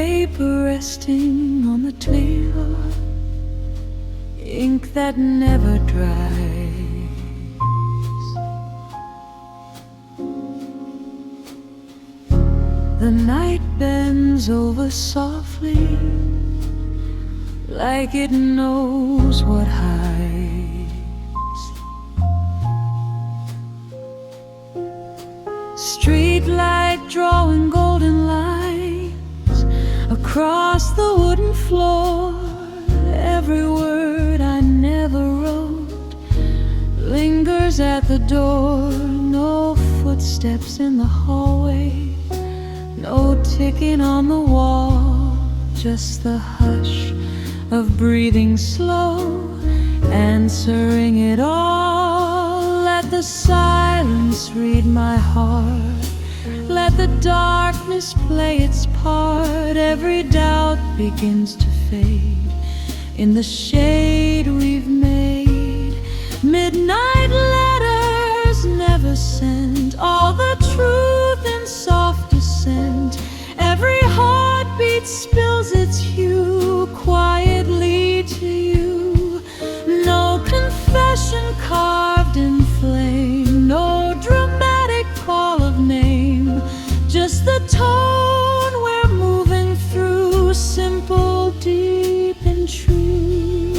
paper resting on the table, ink that never dries. The night bends over softly, like it knows what hides. Street light drawing golden lines across the wooden floor. Every word I never wrote lingers at the door. No footsteps in the hallway, no ticking on the wall, just the hush of breathing slow, answering it all. Let the silence read my heart, let the darkness play its part. Every doubt begins to fade in the shade we've made. Midnight letters never sent, all the truth in soft descent. Every heartbeat spills its hue quietly to you. No confession carved in flame, no dramatic call of name, just the tone we're moving through, simple, deep, and true.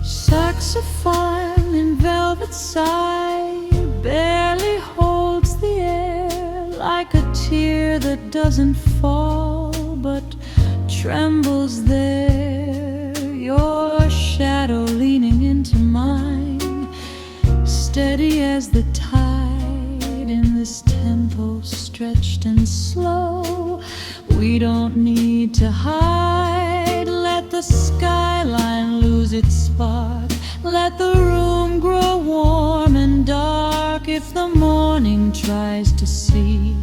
Saxophone in velvet side barely holds the air, like a tear that doesn't fall but trembles there. Your shadow leaning into mine, steady as the tide in this tempo stretched and slow. We don't need to hide, let the skyline lose its spark, let the room grow warm and dark. If the morning tries to see,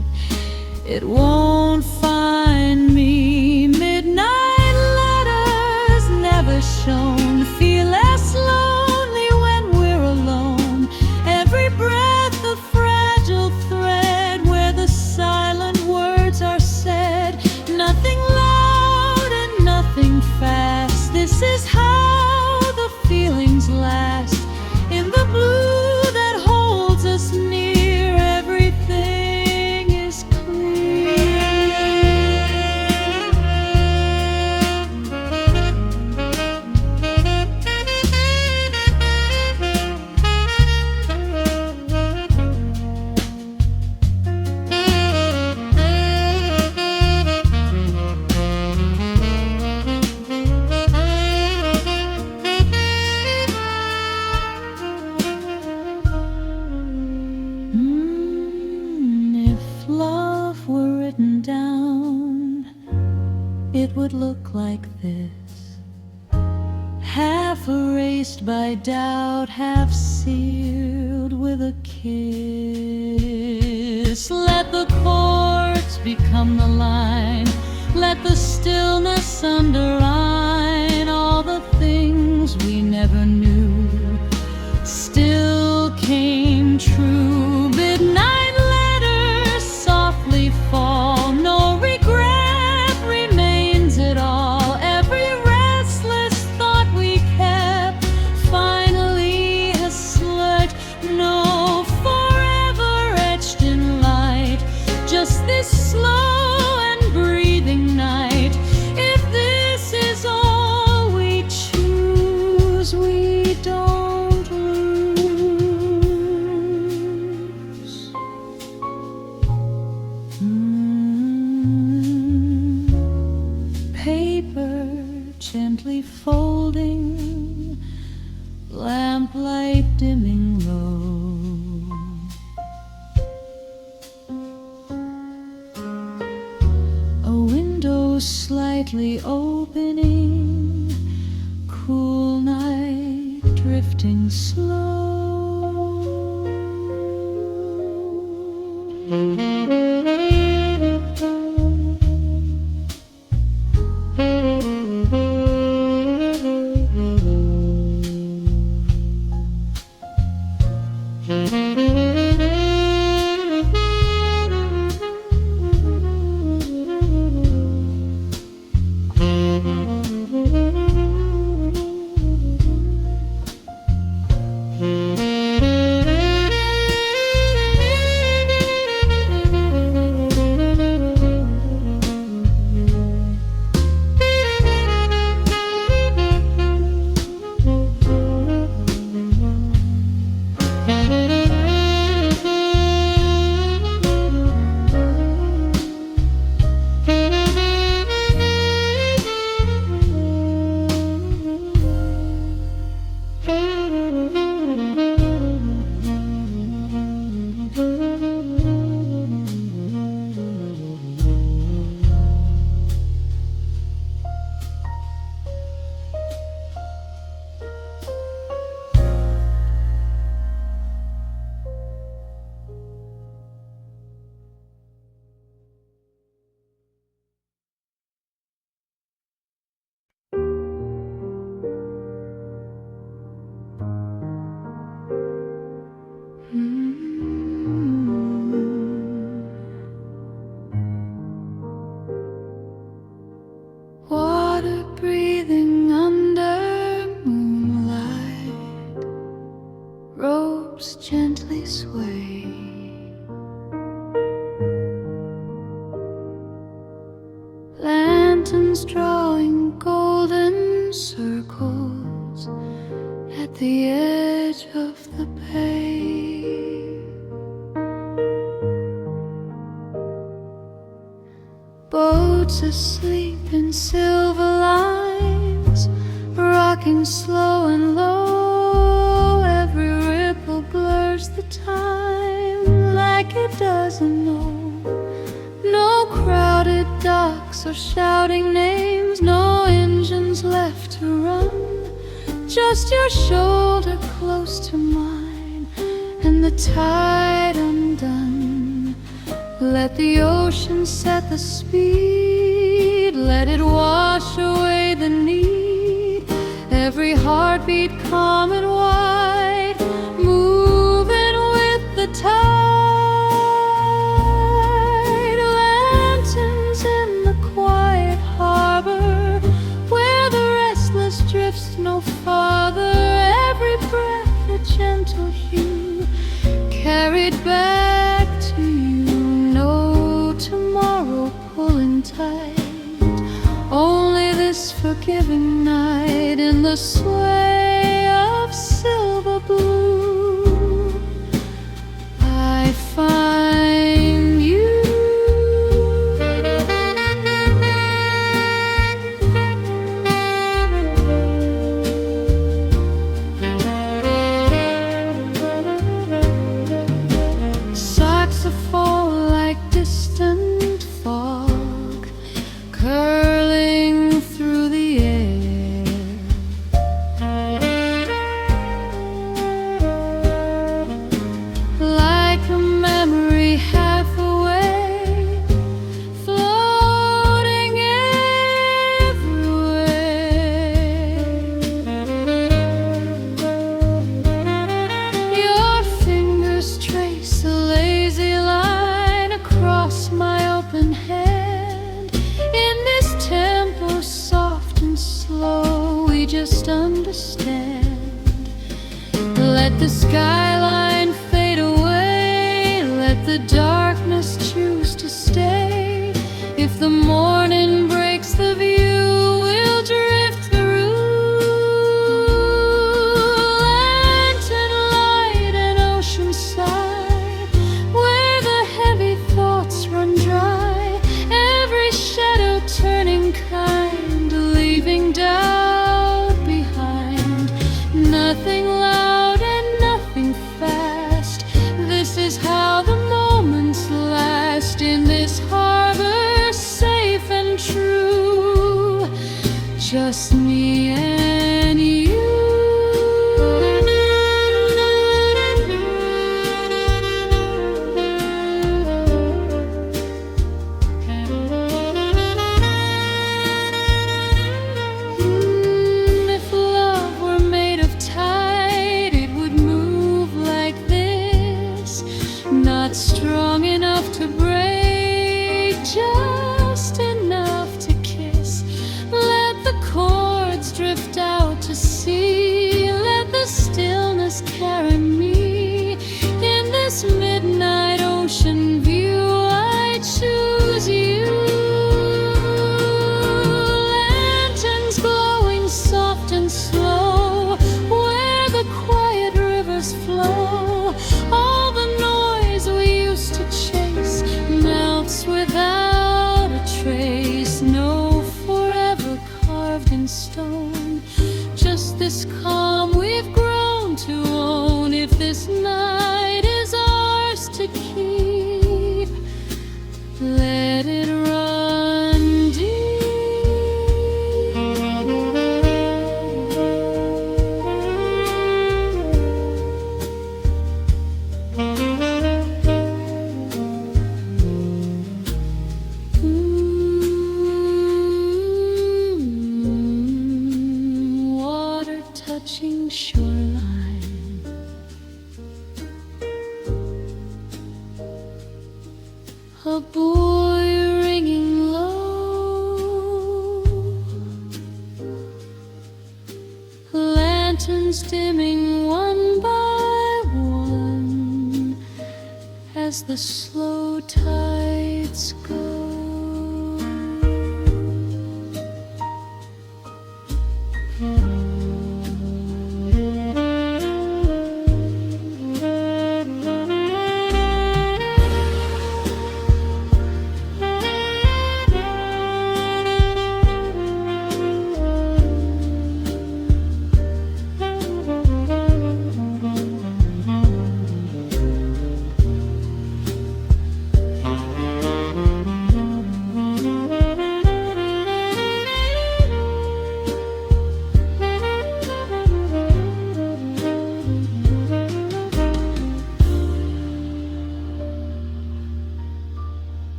it won't find me. Midnight letters never shown feel less lonely when we're alone. Every breath a fragile thread where the silent words are said. Nothing loud and nothing fast, this is how the feelings last. In the blue that holds us near, everything is down, it would look like this, half erased by doubt, half sealed with a kiss. Let the chords become the line, let the stillness underline all the things we never knew still came true. Midnight letters softly fall, no regret remains at all. Every restless thought we kept finally has slipped. No forever etched in light, just this slow and breathing night. If this is all we choose, we don't lose. Paper gently folding, lamplight dimming low. A window slightly opening, cool night drifting slow. Water breathing under moonlight, ropes gently sway. Lanterns drawing golden circles at the edge of the bay. Boats asleep in silver lines, rocking slow and low. Every ripple blurs the time like it doesn't know. No crowded docks or shouting names, no engines left to run. Just your shoulder close to mine and the tide undone. Let the ocean set the speed, let it wash away the need. Every heartbeat calm and wide, moving with the tide. Lanterns in the quiet harbor, where the restless drifts no farther. Every breath a gentle hue, carried back to you. No tomorrow pulling tight, only this forgiving night in the sway of silver blue. I find you. Saxophone like distant fog, curling through the air. Like a memory half away, floating everywhere. Your fingers trace a lazy line across my open hand. In this tempo soft and slow, we just understand. Let the skyline fade away, let the darkness choose to stay. If the morning breaks the view, we'll drift through. Lantern light and ocean side, where the heavy thoughts run dry. Every shadow turning kind, leaving doubt behind. Nothing loud and nothing fast, this is how the moment not strong enough to break, just enough to kiss. Let the chords drift out to sea, let the stillness carry me. In this midnight ocean view, I choose you. Lanterns glowing soft and slow, where the quiet rivers flow. All the noise we used to chase melts without a trace. No forever carved in stone, just this calm we've grown to own. If this night is ours to keep, let it run deep. Water touching shoreline, a boy ringing low, lanterns dimming one by one as the slow tides go.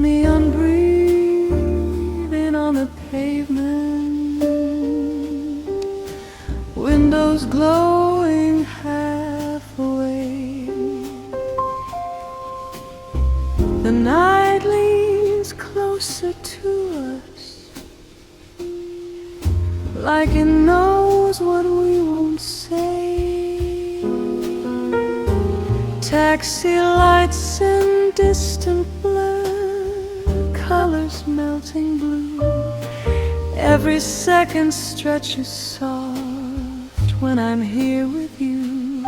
Neon breathing on the pavement, windows glowing half awake. The night leans closer to us, like it knows what we won't say. Taxi lights in distant blur, colors melting blue. Every second stretches soft when I'm here with you.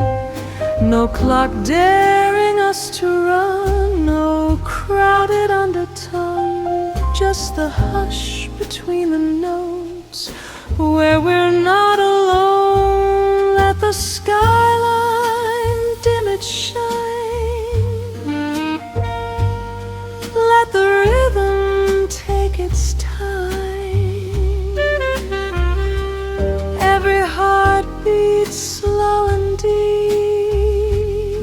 No clock daring us to run, no crowded undertone, just the hush between the notes where we're not alone. Let the skyline dim its shine, let the rhythm take its time. Every heart beats slow and deep,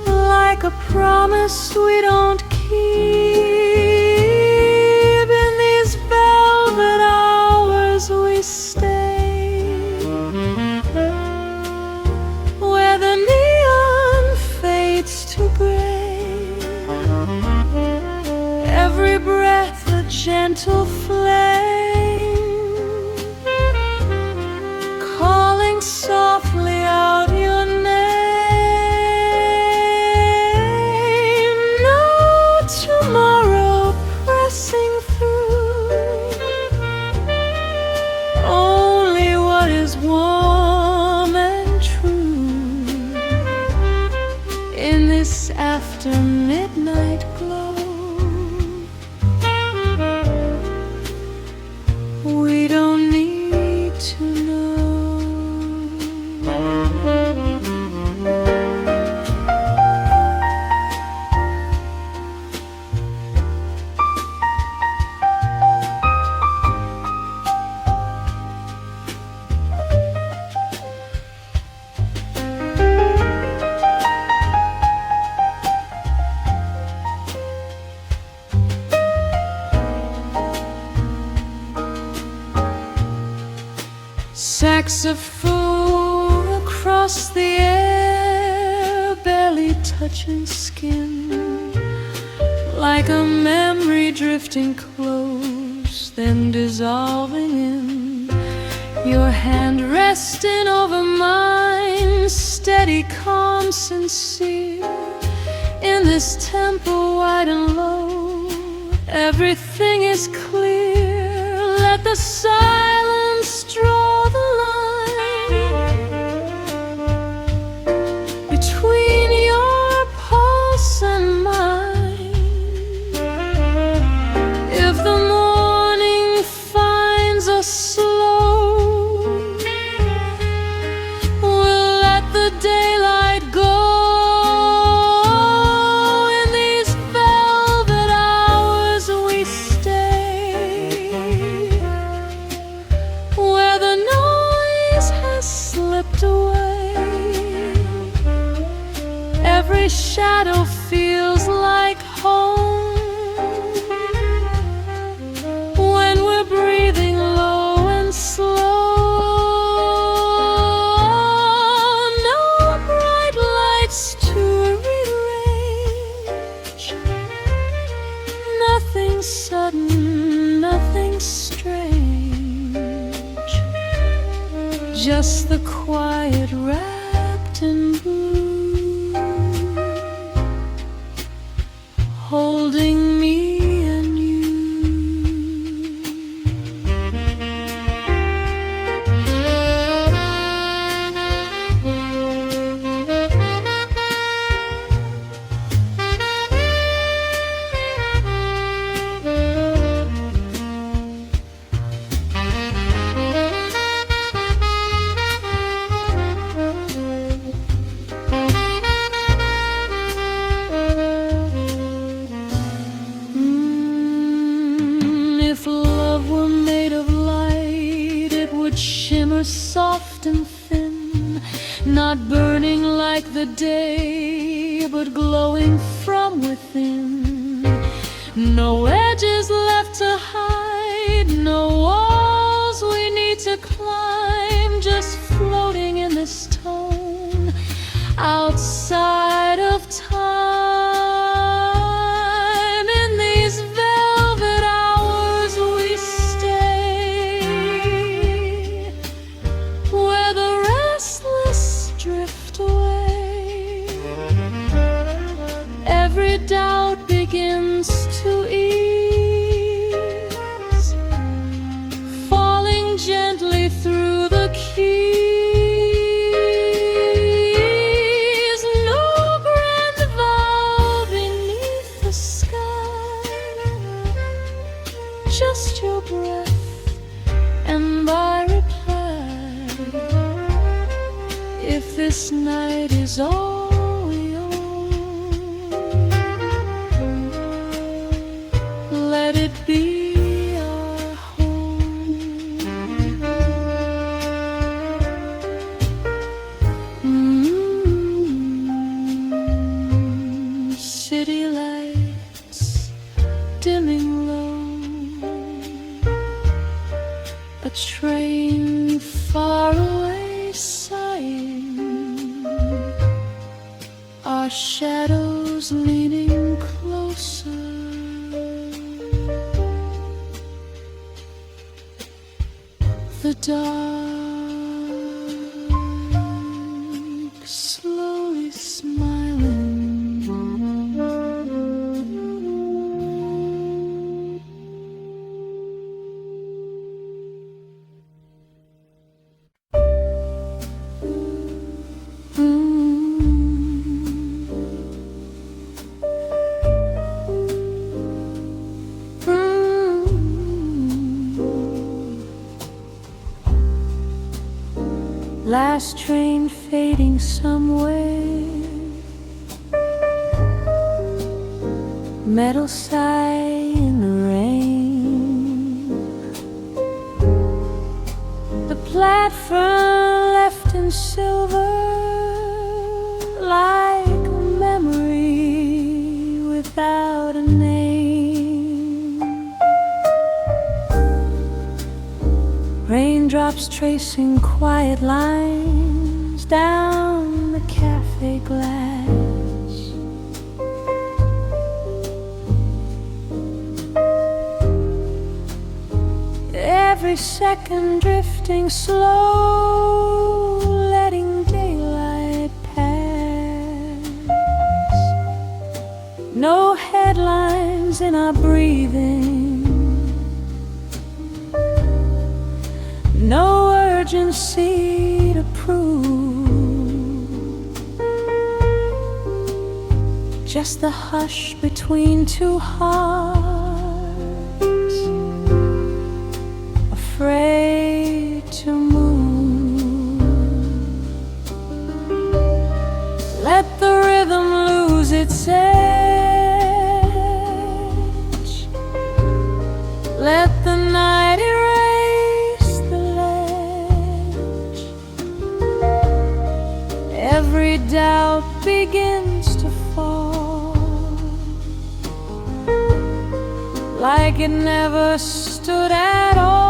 like a promise we don't keep. In these velvet hours we stay, where the neon fades to gray. Every breath a gentle flame, calling softly out your name. No tomorrow pressing through, only what is warm and true. In this after midnight glow, we don't need to know. saxophone across the air, barely touching skin, like a memory drifting close, then dissolving in. Your hand resting over mine, steady, calm, sincere. In this tempo wide and low, everything is clear. Let the silence draw the line between your pulse and mine. If the morning finds us slow, we'll let the daylight go. Every shadow feels like home when we're breathing low and slow. No bright lights to rearrange, nothing sudden, nothing strange, just the quiet wrapped in blue, holding me and you. Shimmer soft and thin, not burning like the day, but glowing from within. No edges left to hide, no walls we need to climb, just floating in this tone, outside of time. In these velvet hours we stay, where the restless drift away. Every doubt begins to ease, falling gently through the keys. No grand vow beneath the sky, just your breath and my reply. If this night is all we own, let it be our home. City lights dimming low, a train far away sighing, our shadows leaning closer. The dark slowly smiling. Last train fading somewhere, metal sigh in the rain. The platform left in silver, like a memory without a name. Raindrops drops tracing quiet lines down the cafe glass. Every second drifting slow, letting daylight pass. No headlines in our breathing, no urgency to prove, just the hush between two hearts, afraid to move. Let the rhythm lose its edge, let the night erase the ledge. Every doubt begins to fall, like it never stood at all.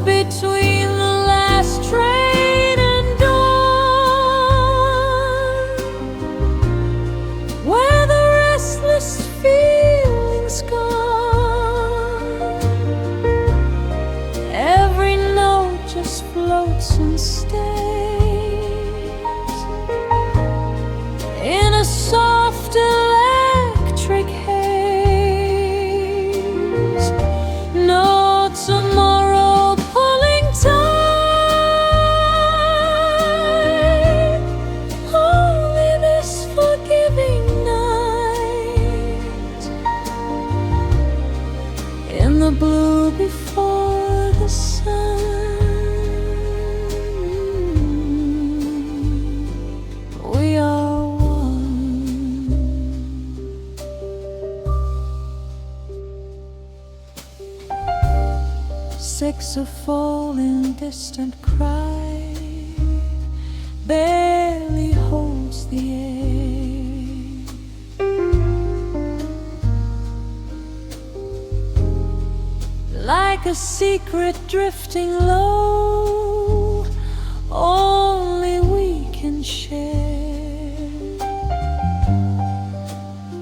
Between the last train and dawn, where the restless feeling's gone, every note just floats and stays in a soft electric haze. No tomorrow pulling tight, only this forgiving night. In the blue before the sun, we are saxophone in distant cry barely holds the air. Like a secret drifting low, only we can share.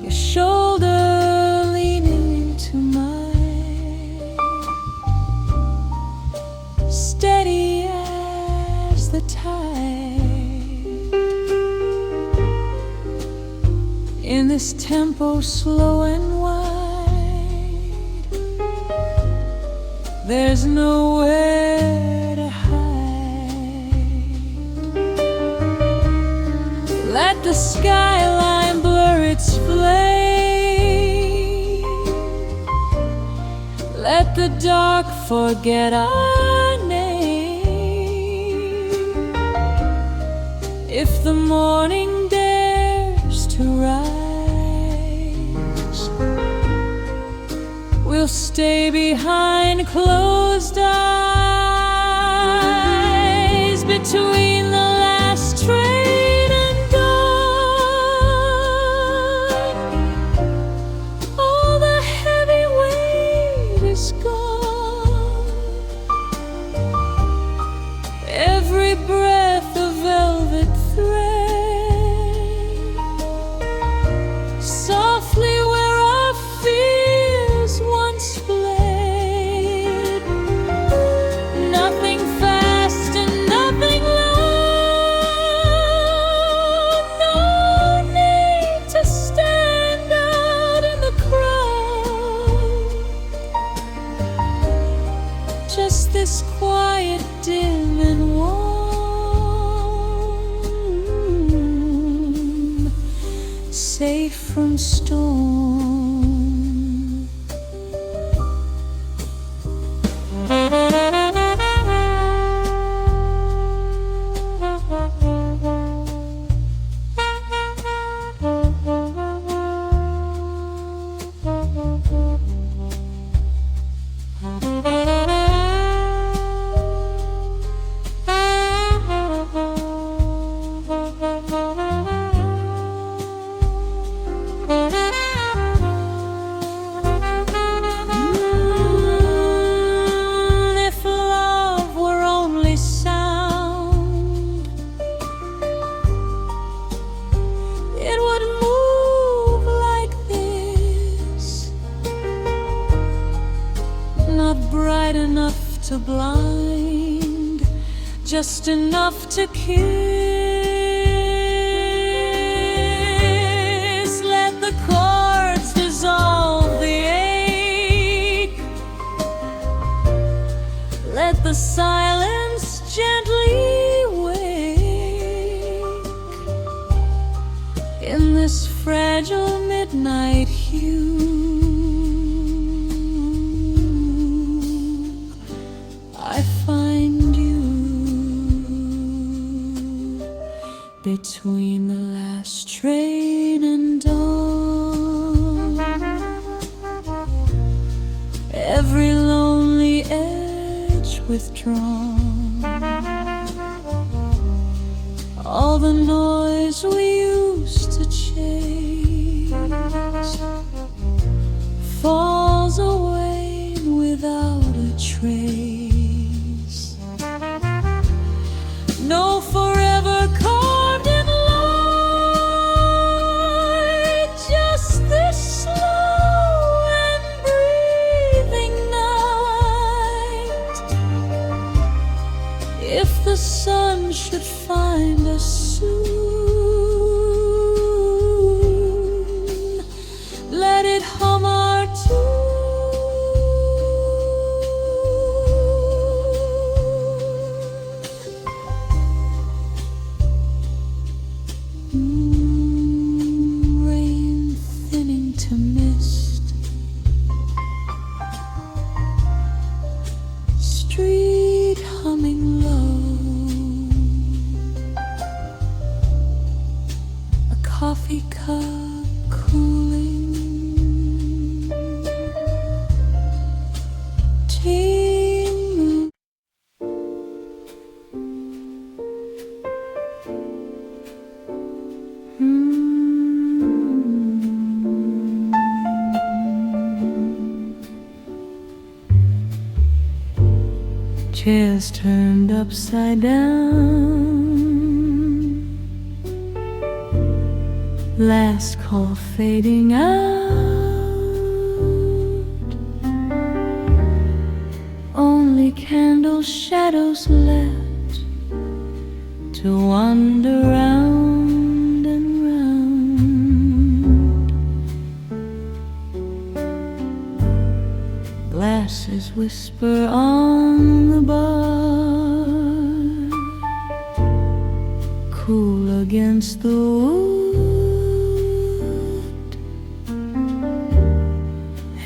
Your shoulder leaning into mine, steady as the tide. In this tempo slow and wide, there's nowhere to hide. Let the skyline blur its flame, let the dark forget our name. If the morning dares to rise, we'll stay behind closed eyes. Between the last train and dawn, all the heavy weight is gone. Every breath a velvet thread, softly where our fears once fled. Nothing fast and nothing long, no need to stand out in the crowd. Just this quiet, dim and warm, safe from storm. colorblind, just enough to kiss. Let the chords dissolve the ache. Let the silence gently wake in this fragile midnight hue. I find you between the last train and dawn. Every lonely edge withdrawn. All the noise we used to chase falls away without a trace. No forever carved in light, just this slow and breathing night. If the sun should find us soon, let it hum our tune. Rain thinning to mist, street humming low, a coffee cup cooling, tea. Chairs turned upside down, last call fading out, only candle shadows left to wander round and round. Glasses whisper on the bar, cool against the wood,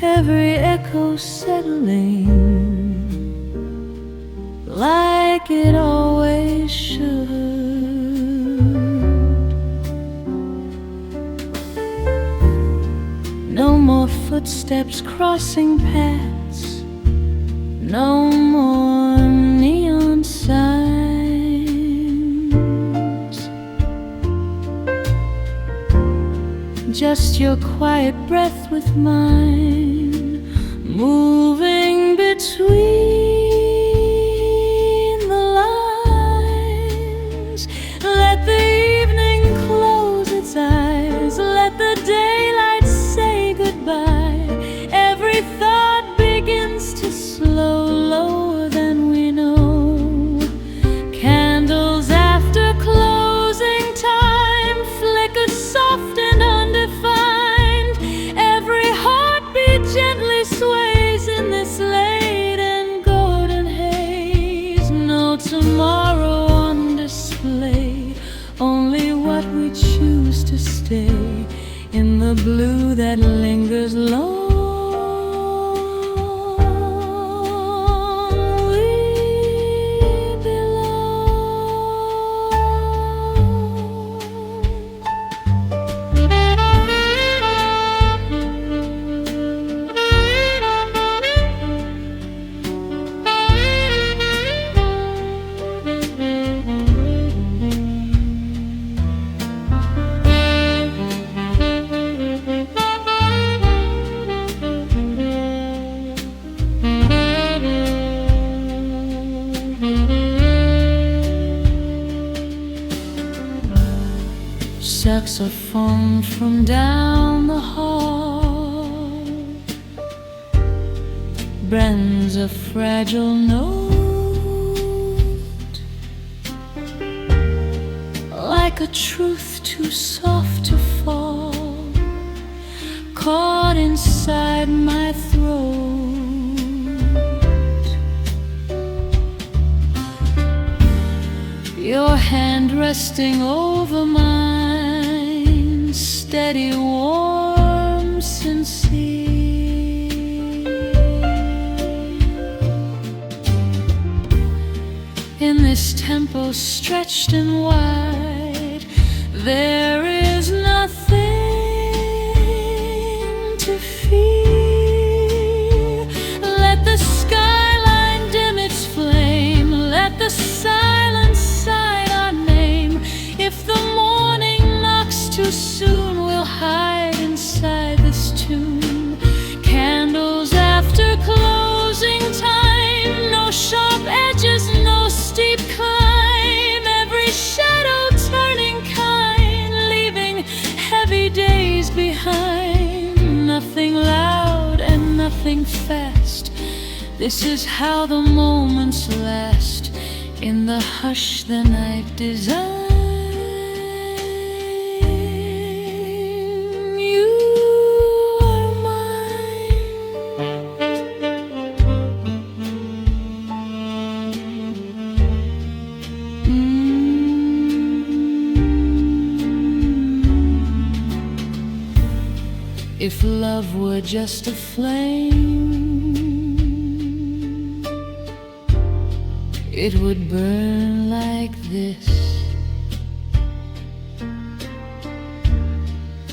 every echo settling like it always should. No more footsteps crossing paths, no more neon signs, just your quiet breath with mine, moving between the lines. Let the evening close its eyes, let the daylight say goodbye. Every thought begins to slow lower than we know. Candles after closing time flicker soft and undefined. Every heartbeat gently sways in this late and golden haze. No tomorrow on display, only what we choose to stay in the blue that lingers long. Saxophone from down the hall brings a fragile note. like a truth too soft to fall, caught inside my throat. Your hand resting over mine, steady, warm, sincere. In this tempo stretched and wide, there is nothing to fear. Let the skyline dim its flame, let the silence sign our name. If the morning knocks too soon, we'll hide inside this tune. Candles after closing time, no sharp edges, no steep climb. Every shadow turning kind, leaving heavy days behind. Nothing loud and nothing fast, this is how the moments last. In the hush the night design, you are mine. If love were just a flame, it would burn like this.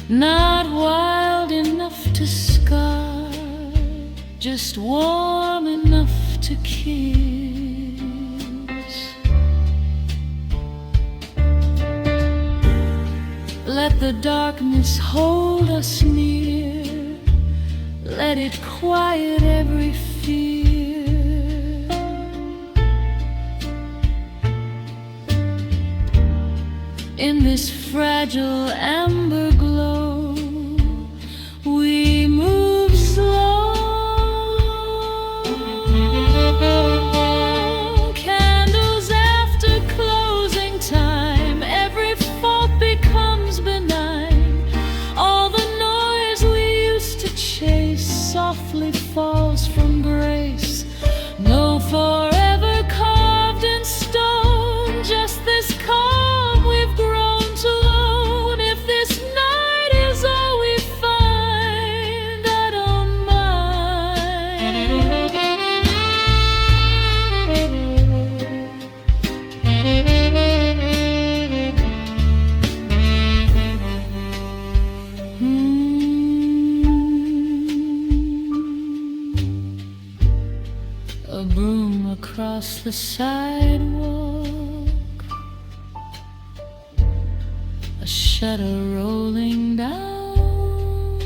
Not wild enough to scar, just warm enough to kiss. Let the darkness hold us near, let it quiet every fear. In this fragile amber glow, we move slow. Candles after closing time, every fault becomes benign. All the noise we used to chase softly falls from grace. No forever carved in stone, just this calm we've grown to own. If this night is all we find, I don't A broom across the sidewalk, a shutter rolling down,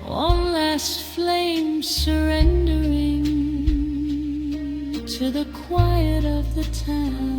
one last flame surrendering to the quiet of the town.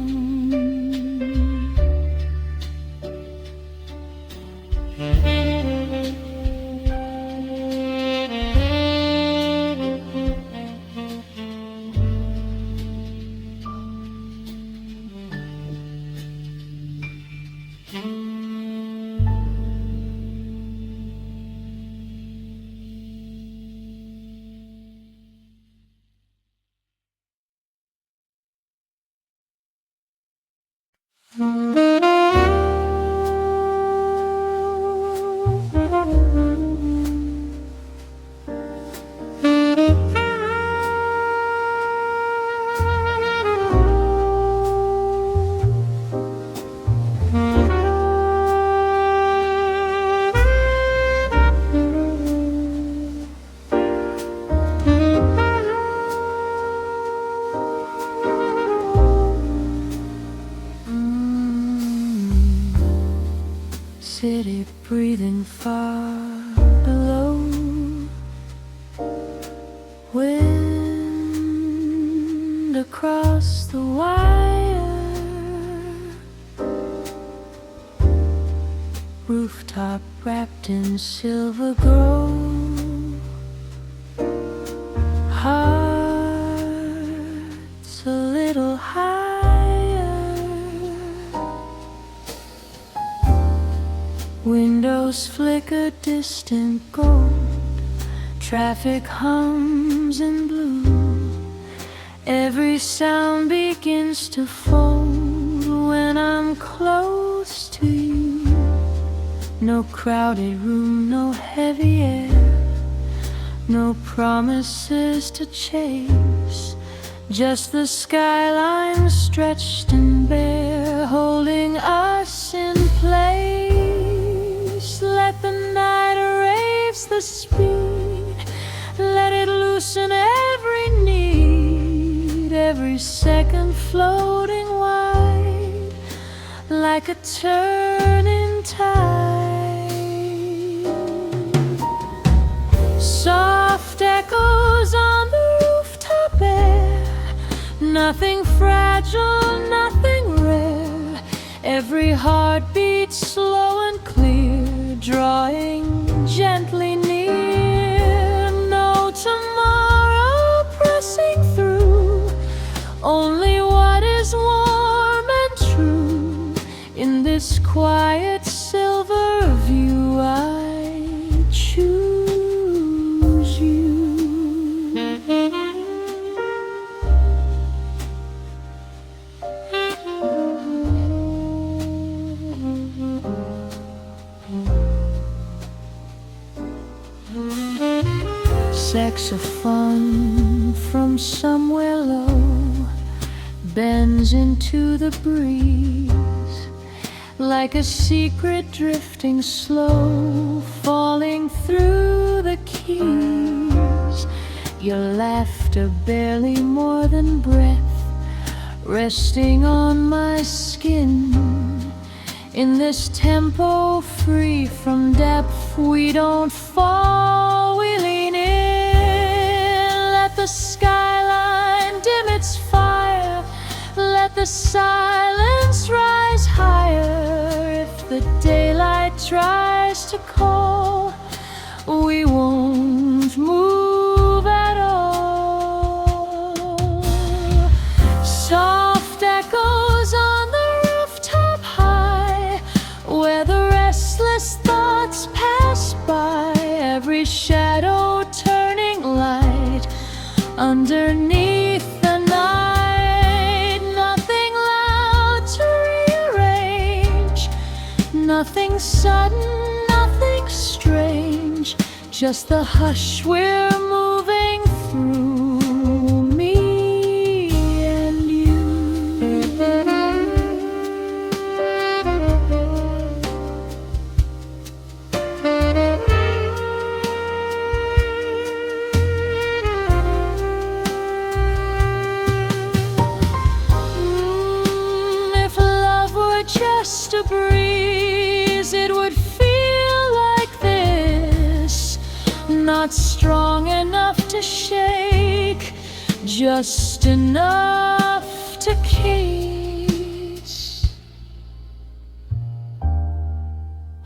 City breathing far below, wind across the wire, rooftop wrapped in silver glow, hearts a little higher. Windows flicker distant gold, traffic hums in blue. Every sound begins to fold when I'm close to you. No crowded room, no heavy air, no promises to chase, just the skyline stretched and bare, holding us in place. Let the night erase the speed, let it loosen every need, every second floating wide like a turning tide. Soft echoes on the rooftop air, nothing fragile, nothing rare. Every heartbeat slow and clear, drawing gently near. No tomorrow pressing through, only what is warm and true. In this quiet silver view, I choose you. Saxophone from somewhere low bends into the breeze like a secret drifting slow, falling through the keys. Your laughter barely more than breath, resting on my skin. In this tempo free from depth, we don't fall, we lean in. Let the skyline dim its fire, let the silence rise higher. If the daylight tries to call, we won't move at all. Soft echoes on the rooftop high, where the restless thoughts pass by, every shadow turning light underneath the night. Nothing loud to rearrange, nothing sudden, nothing strange, just the hush we're moving through, me and you. If love were just a breeze, it would feel like this. Not strong enough to shake, just enough to kiss.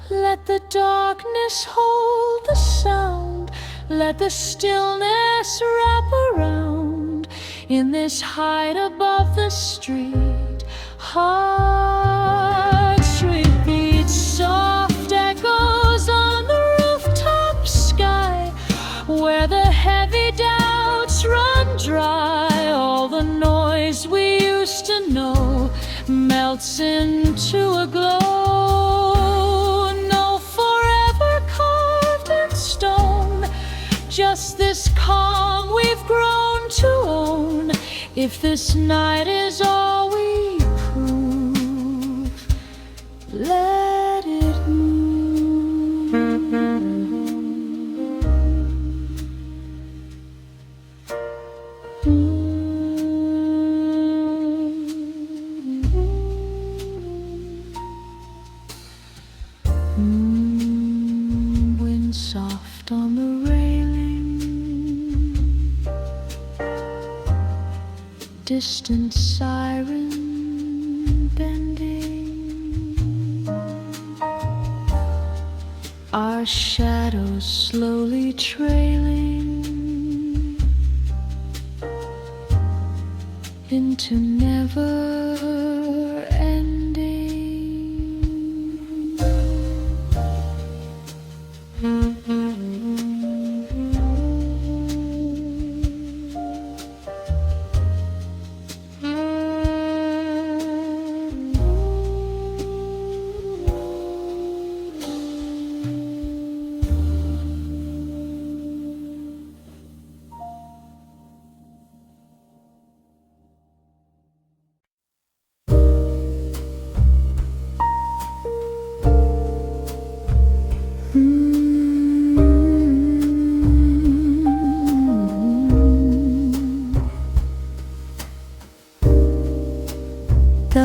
Let the darkness hold the sound, let the stillness wrap around. In this height above the street, hearts repeat. Soft echoes on the rooftop sky, where the heavy doubts run dry. All the noise we used to know melts into a glow. No forever carved in stone, just this calm we've grown to own. If this night is all we prove, let it move. Wind soft on the railing, distant siren bending, our shadows slowly trailing into never ending.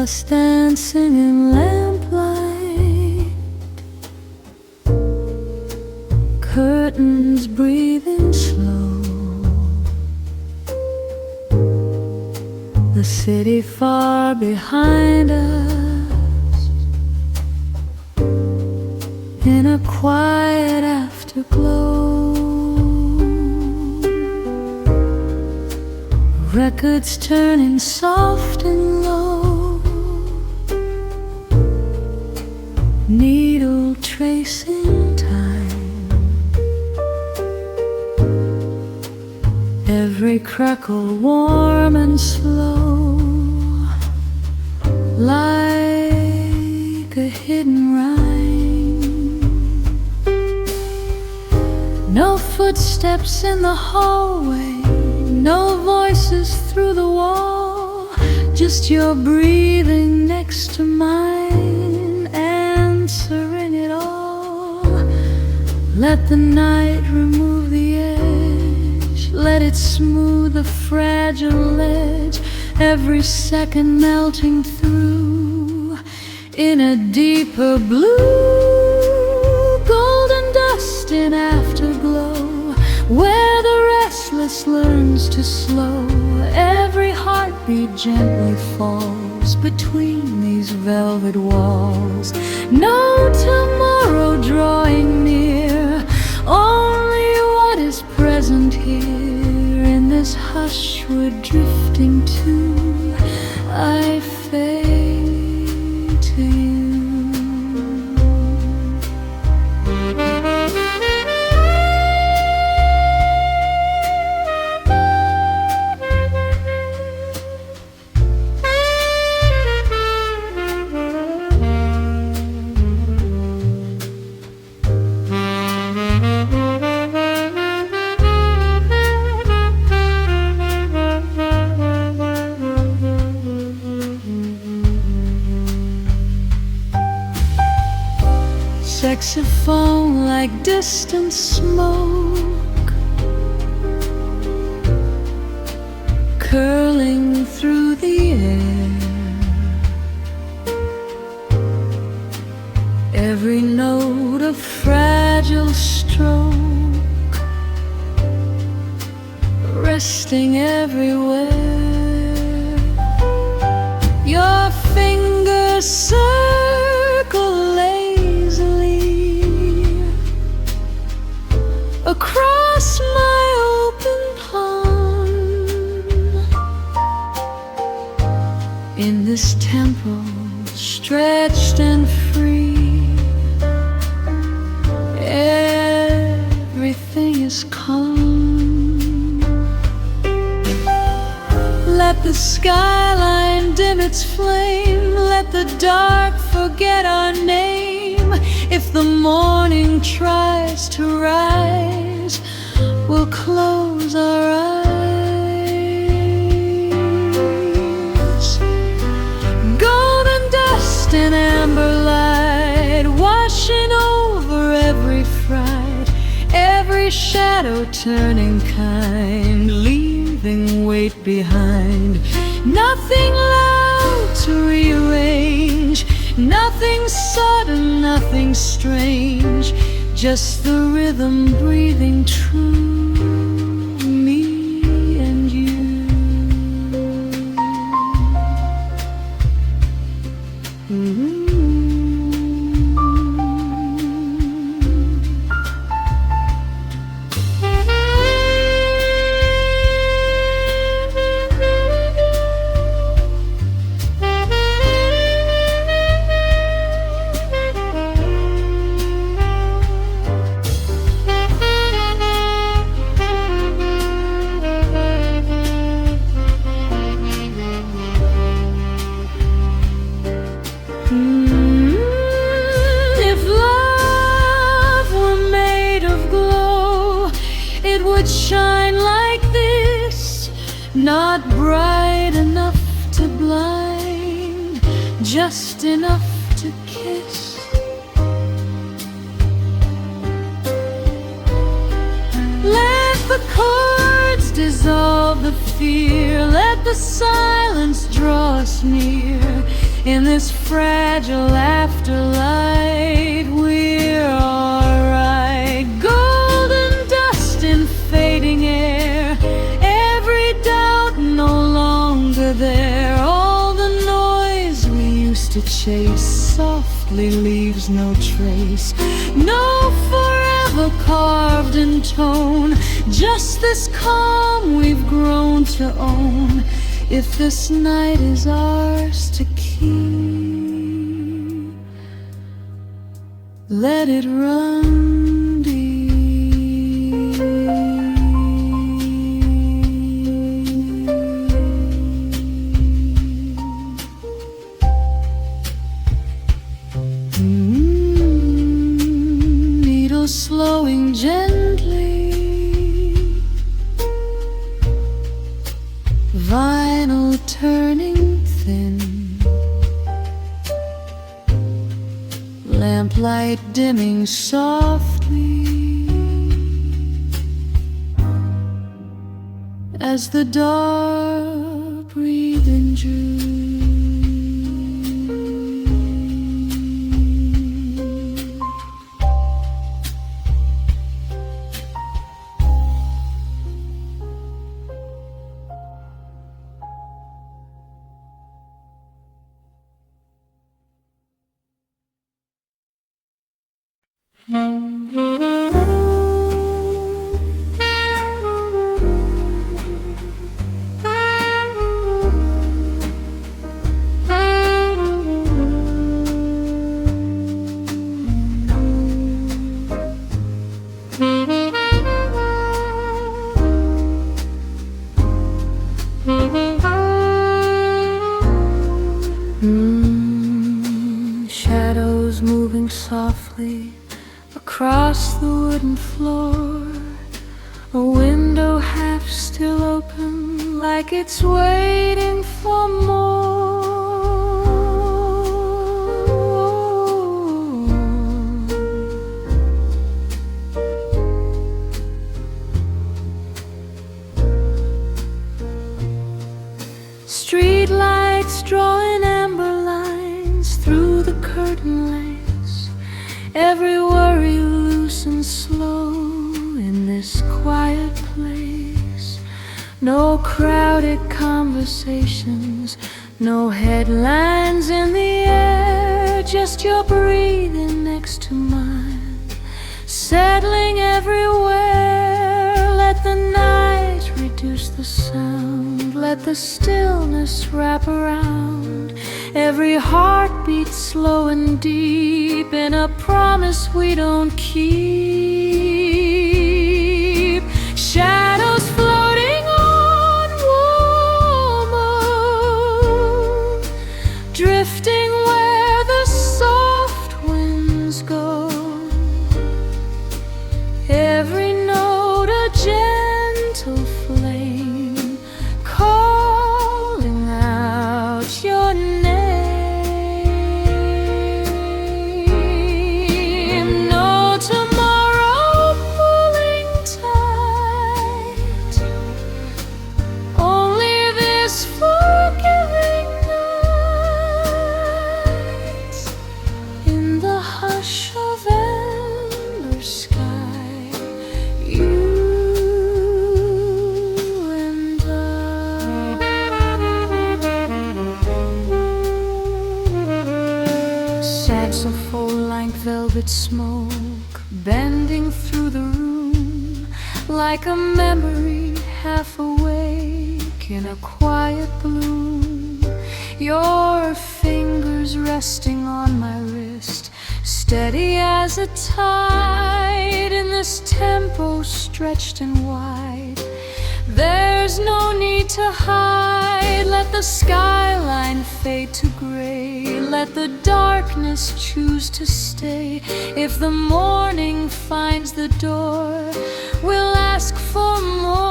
us dancing in lamplight, curtains breathing slow, the city far behind us, in a quiet afterglow. Records turning soft and low, needle tracing time, every crackle warm and slow, like a hidden rhyme. No footsteps in the hallway, no voices through the wall, just your breathing next to mine, answering it all. Let the night remove the edge, let it smooth the fragile edge, every second melting through in a deeper blue, golden dust in afterglow, where the restless learns to slow, every heartbeat gently falls between these velvet walls. No tomorrow drawing near, only what is present here. In this hush we're drifting to, I fade to you. Saxophone like distant smoke, curling through the air, every note a fragile stroke, resting everywhere. Your fingers circle across my open palm, in this temple stretched and free, everything is calm. Let the skyline dim its flame, let the dark forget our name. If the morning tries to rise, we'll close our eyes. Golden dust and amber light washing over every fright, every shadow turning kind, leaving weight behind. Nothing loud to rearrange, nothing sudden, nothing strange, just the rhythm breathing true, me and you. If love were made of glow, it would shine like this, not bright enough to blind, just enough to kiss. Let the chords dissolve the fear, let the silence draw us near. In this fragile afterlife, we're alright. Golden dust in fading air, every doubt no longer there. All the noise we used to chase softly leaves no trace. No forever carved in tone, just this calm we've grown to own. If this night is ours to keep, let it run deep. Needles slowing gently, vinyl turning thin, lamplight dimming softly as the dark breathing drew. Shadows moving softly across the wooden floor, a window half still open, like it's waiting for more. Street lights drawing amber lines through the curtain lace, every worry loose and slow in this quiet place. No crowded conversations, no headlines in the air, just your breathing next to mine, settling everywhere. Let the night reduce the sound, let the stillness wrap around every heartbeat, slow and deep, in a promise we don't keep. Shadows floating on warm moon, drifting where the soft winds go, every note a gentle flame calling out your name. Saxophone like velvet smoke, bending through the room, like a memory half awake in a quiet bloom. Your fingers resting on my wrist, steady as a tide in this tempo stretched and wide. There's no need to hide, let the skyline fade to gray, let the darkness choose to stay. If the morning finds the door, we'll ask for more.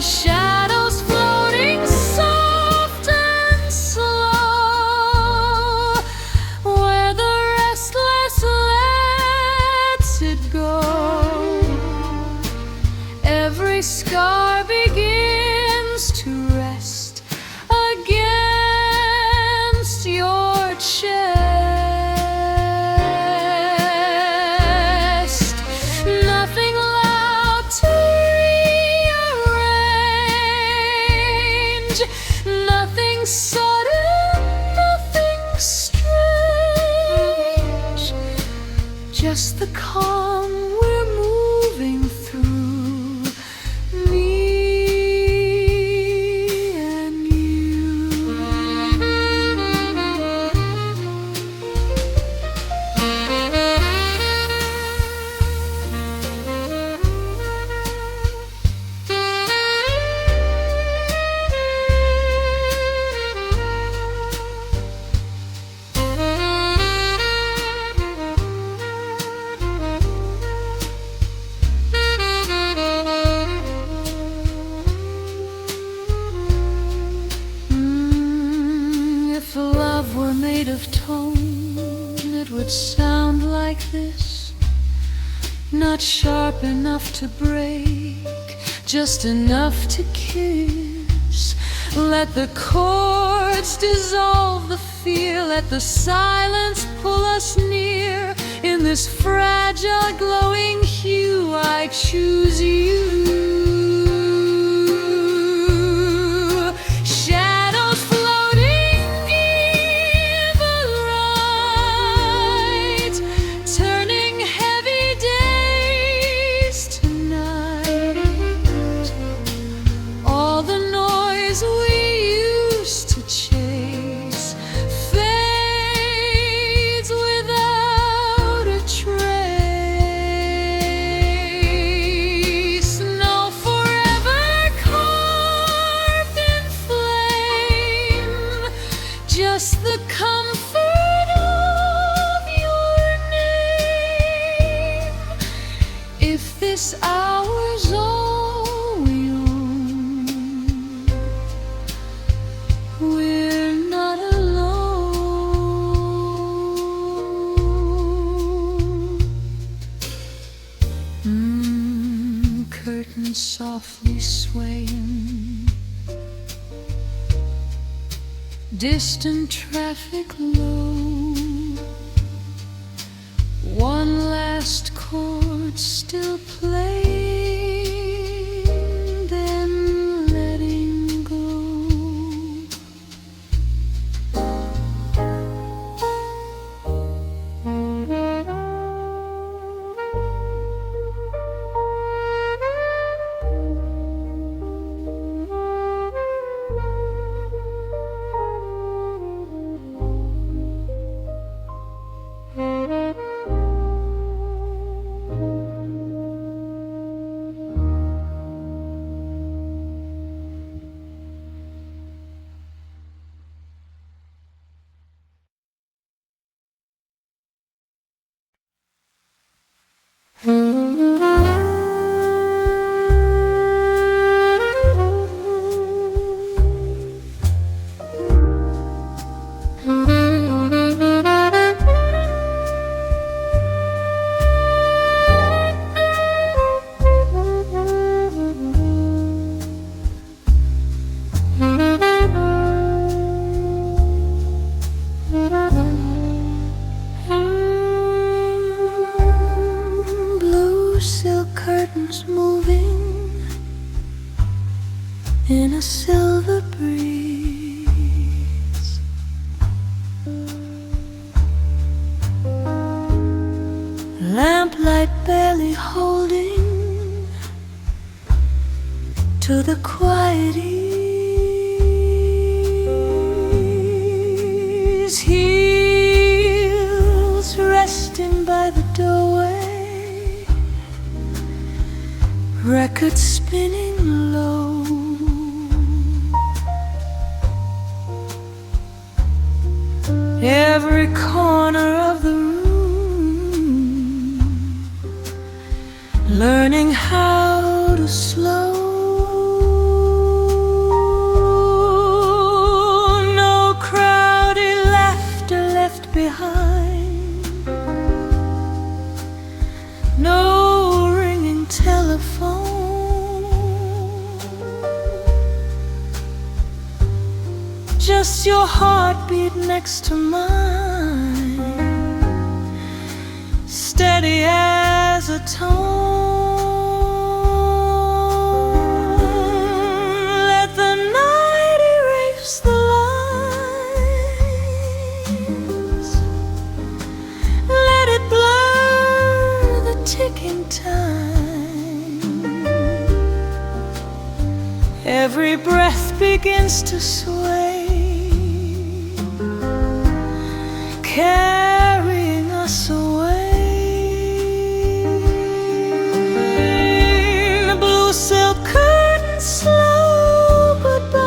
Shadows floating soft and slow, where the restless lets it go. Every scar begins to rest again. native tone, it would sound like this. Not sharp enough to break, just enough to kiss. Let the chords dissolve the fear, let the silence pull us near. In this fragile glowing hue I choose you. Shadows floating in the light, turning heavy days to night. All the noise we used to chase fades without a trace. No forever carved in flame, just the comfort of your name. If this hour's all we own, we're not alone. Curtains softly swaying, distant traffic low. One last chord still playing, then letting go. Blue silk curtains moving in a silver breeze. Lamplight barely holding to the quiet ease. Heels resting by the doorway, record spinning low. Every corner of the room, learning how to slow. No crowded laughter left behind, no ringing telephone, just your heartbeat next to mine, steady as a tone. Let the night erase the lines, let it blur the ticking time. Every breath begins to sway, carrying us away. The blue silk curtain, slow goodbyes,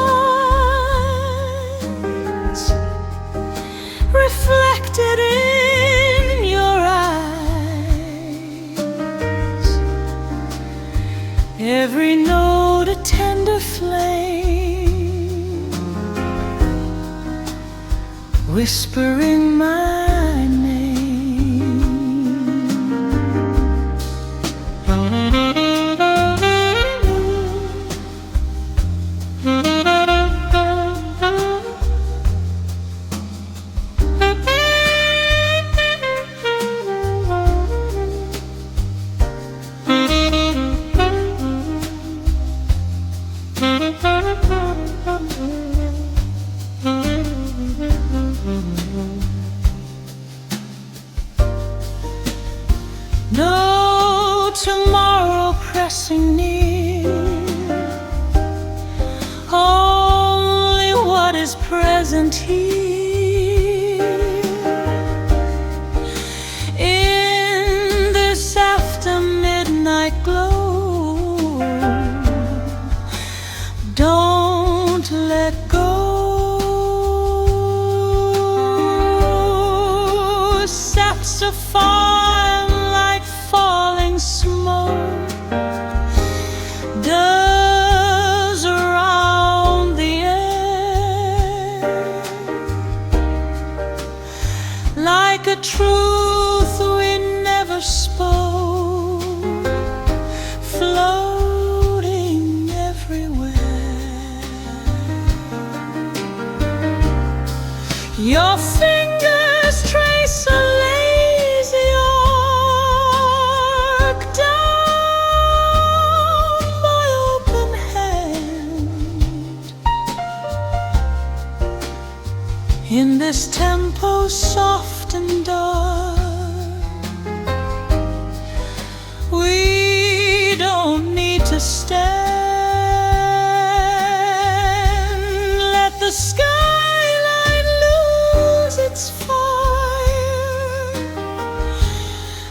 reflected in your eyes. Every note a tender flame, whispering my name. No tomorrow pressing near, only what is present here. In this after midnight glow, don't let go. Saxophone like falling smoke does around the air, like a truth we never spoke, floating everywhere. Your fingers trace a lazy arc down my open hand. In this tempo soft and dark, we don't need to stand. Let the skyline lose its fire,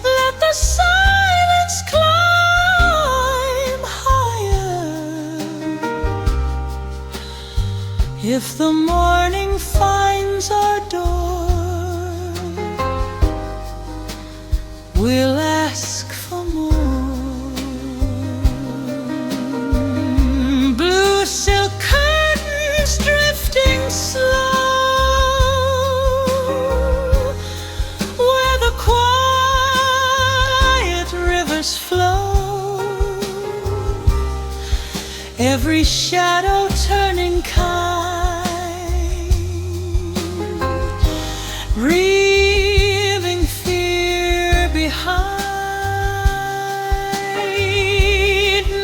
let the silence climb higher. If the morning finds our door, we'll ask for more. Blue silk curtains drifting slow, where the quiet rivers flow, every shadow turning kind, leaving fear behind.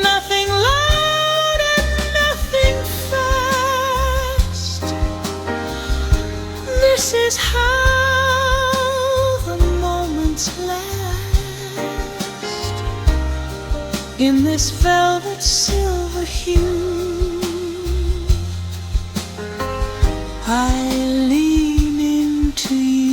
Nothing loud and nothing fast, this is how the moments last. In this velvet silver hue, I lean into you.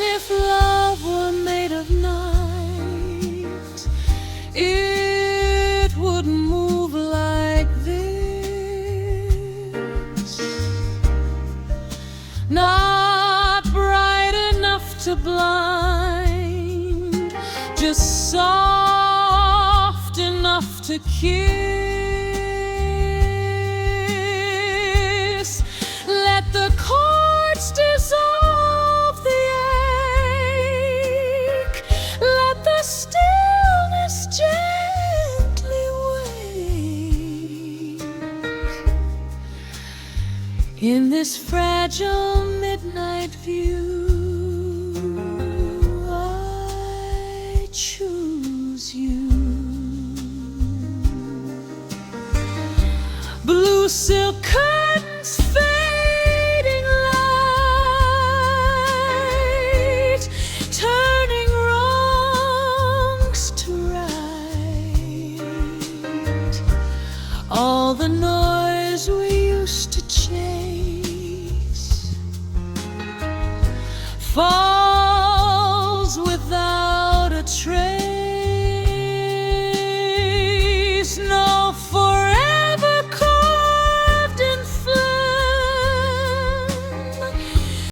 If love were made of night, it wouldn't move like this. Not bright enough to blind, just soft enough to kiss. Let the chords dissolve the ache, let the stillness gently wake. In this fragile midnight view, I choose you. Blue silk curtains fading light, turning wrongs to right. All the noise we used to change.